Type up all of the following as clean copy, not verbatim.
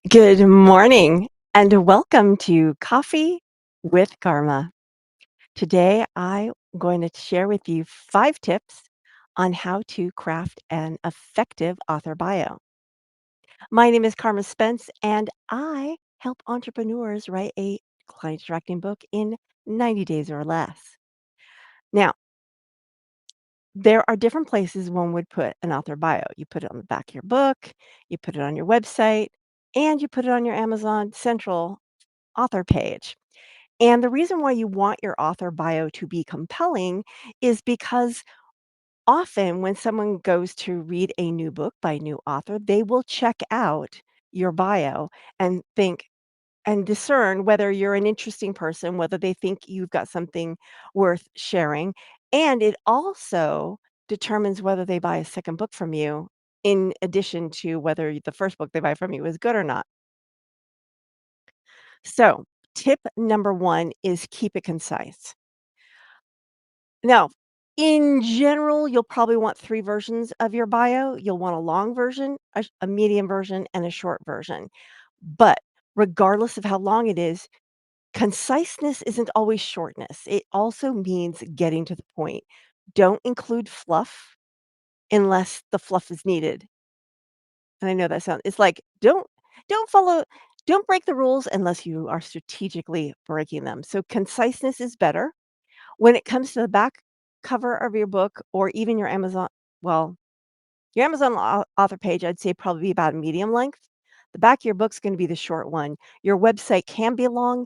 Good morning and welcome to Coffee with Karma. Today, I'm going to share with you 5 tips on how to craft an effective author bio. My name is Karma Spence, and I help entrepreneurs write a client attracting book in 90 days or less. Now, there are different places one would put an author bio. You put it on the back of your book, you put it on your website, and you put it on your Amazon Central author page. And the reason why you want your author bio to be compelling is because often when someone goes to read a new book by a new author, they will check out your bio and think and discern whether you're an interesting person, whether they think you've got something worth sharing. And it also determines whether they buy a second book from you, in addition to whether the first book they buy from you is good or not. So, tip number one is keep it concise. Now, in general, you'll probably want 3 versions of your bio. You'll want a long version, a medium version, and a short version. But regardless of how long it is, conciseness isn't always shortness. It also means getting to the point. Don't include fluff unless the fluff is needed. And I know that sounds it's like, don't follow don't break the rules unless you are strategically breaking them. So conciseness is better. When it comes to the back cover of your book or even your Amazon well, your Amazon author page, I'd say probably be about medium length. The back of your book's gonna be the short one. Your website can be long,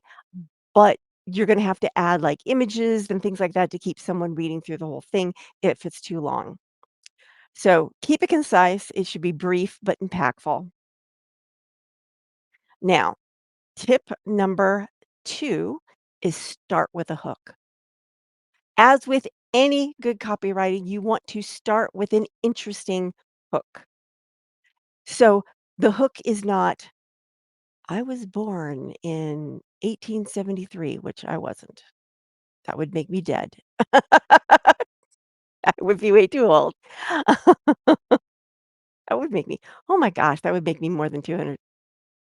but you're gonna have to add, like, images and things like that to keep someone reading through the whole thing if it's too long. So, keep it concise, it should be brief but impactful. Now, tip number 2 is start with a hook. As with any good copywriting, you want to start with an interesting hook. So the hook is not, I was born in 1873, which I wasn't. That would make me dead. I would be way too old. That would make me, oh my gosh, that would make me more than 200.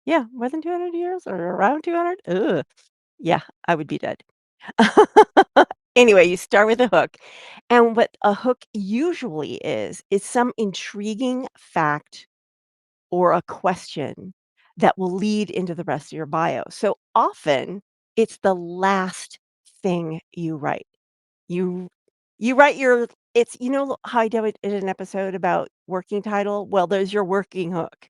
Yeah, more than 200 years or around 200. Ugh. Yeah, I would be dead. Anyway, you start with a hook. And what a hook usually is some intriguing fact or a question that will lead into the rest of your bio. So often it's the last thing you write. You you write your it's how I did an episode about working title? Well, there's your working hook.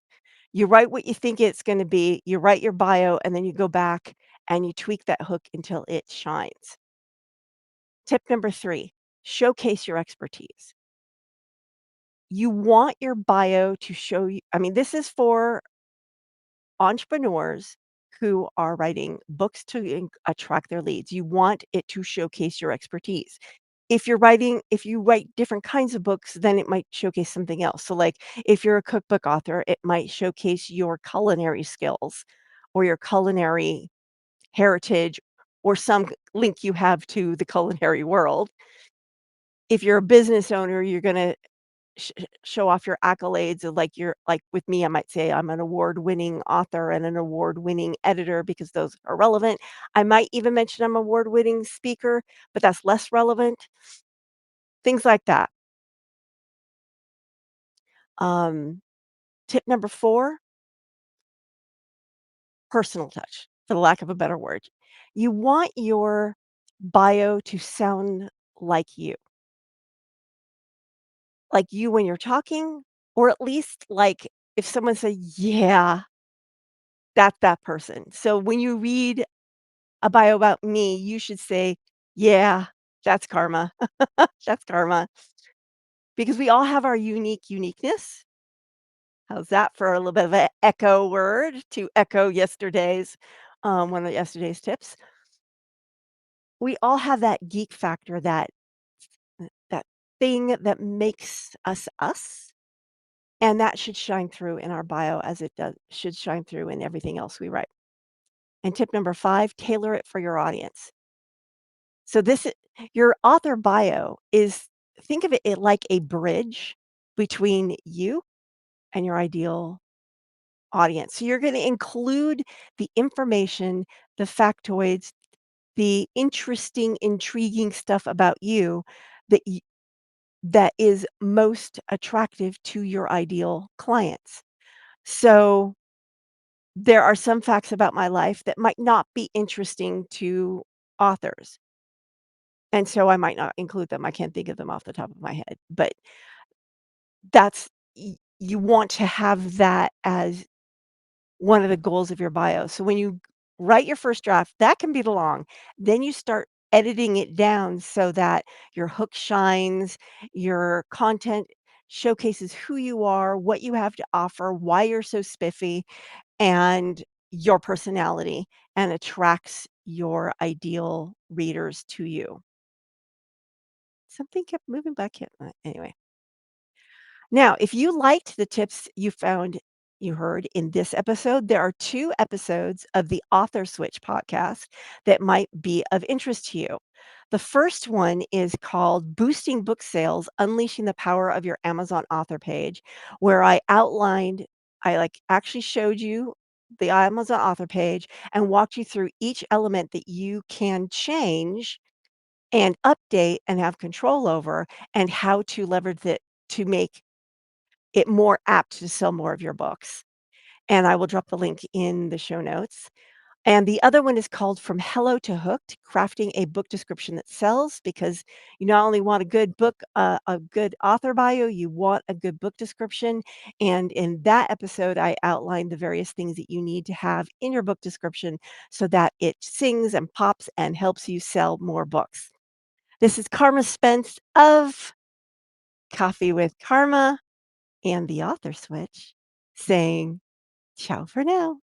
You write what you think it's going to be, you write your bio, and then you go back and you tweak that hook until it shines. Tip number 3, showcase your expertise. You want your bio to show you this is for entrepreneurs who are writing books to attract their leads. You want it to showcase your expertise. If you write different kinds of books, then it might showcase something else. So, like, if you're a cookbook author, it might showcase your culinary skills or your culinary heritage or some link you have to the culinary world. If you're a business owner, you're gonna show off your accolades of, like, your like, with me, I might say I'm an award-winning author and an award-winning editor because those are relevant. I might even mention I'm award-winning speaker, but that's less relevant, things like that. Um, Tip number 4, personal touch, for the lack of a better word. You want your bio to sound like you when you're talking, or at least, like, if someone said, "Yeah, that's that person." So when you read a bio about me, you should say, "Yeah, that's Karma. That's Karma." Because we all have our uniqueness. How's that for a little bit of an echo word to echo one of yesterday's tips? We all have that geek factor, that thing that makes us us, and that should shine through in our bio as it does should shine through in everything else we write. And tip number 5, tailor it for your audience. So your author bio is think of it like a bridge, between you and your ideal audience. So you're going to include the information, the factoids, the interesting, intriguing stuff about you that that is most attractive to your ideal clients. So there are some facts about my life that might not be interesting to authors. And so I might not include them. I can't think of them off the top of my head, but that's you want to have that as one of the goals of your bio. So when you write your first draft, that can be long. Then you start editing it down so that your hook shines, your content showcases who you are, what you have to offer, why you're so spiffy, and your personality, and attracts your ideal readers to you. Something kept moving back here. Anyway. Now, if you liked the tips you heard in this episode, there are 2 episodes of the Author Switch podcast that might be of interest to you. The first one is called Boosting Book Sales: Unleashing the Power of Your Amazon Author Page, where I actually showed you the Amazon author page and walked you through each element that you can change and update and have control over, and how to leverage it to make it more apt to sell more of your books, and I will drop the link in the show notes. And the other one is called From Hello to Hooked: Crafting a Book Description That Sells, because you not only want a good book, a good author bio, you want a good book description, and in that episode, I outlined the various things that you need to have in your book description so that it sings and pops and helps you sell more books. This is Karma Spence of Coffee with Karma and the Author Switch saying ciao for now.